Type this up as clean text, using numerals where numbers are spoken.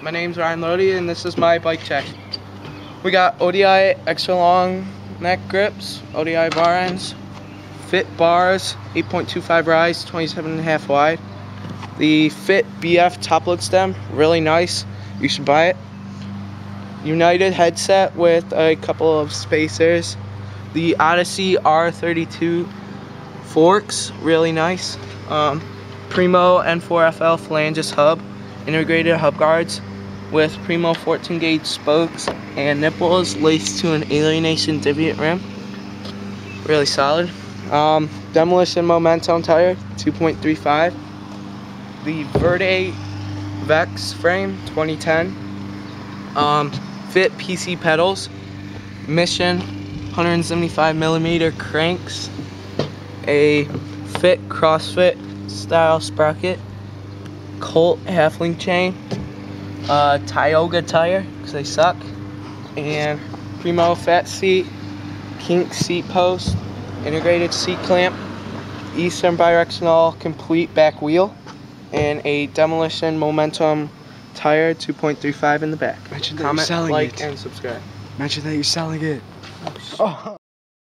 my name's Ryan Lodi and this is my bike check. We got ODI extra long neck grips, ODI bar ends, Fit bars, 8.25 rise, 27.5 wide. The Fit BF top load stem, really nice, you should buy it. United headset with a couple of spacers. The Odyssey R32 forks, really nice. Primo N4FL flanges hub, integrated hub guards with Primo 14 gauge spokes and nipples laced to an Alienation divot rim. Really solid. Demolition Momentum tire, 2.35. The Verde Vex frame, 2010. Fit PC pedals, Mission 175mm cranks, a Fit CrossFit style sprocket, Colt half-link chain, Tioga tire because they suck, and Primo fat seat, kink seat post, integrated seat clamp, Eastern bidirectional complete back wheel, and a Demolition Momentum tire, 2.35 in the back. Mention that Comment, you're selling like, it. and subscribe. Mention that you're selling it. Oh.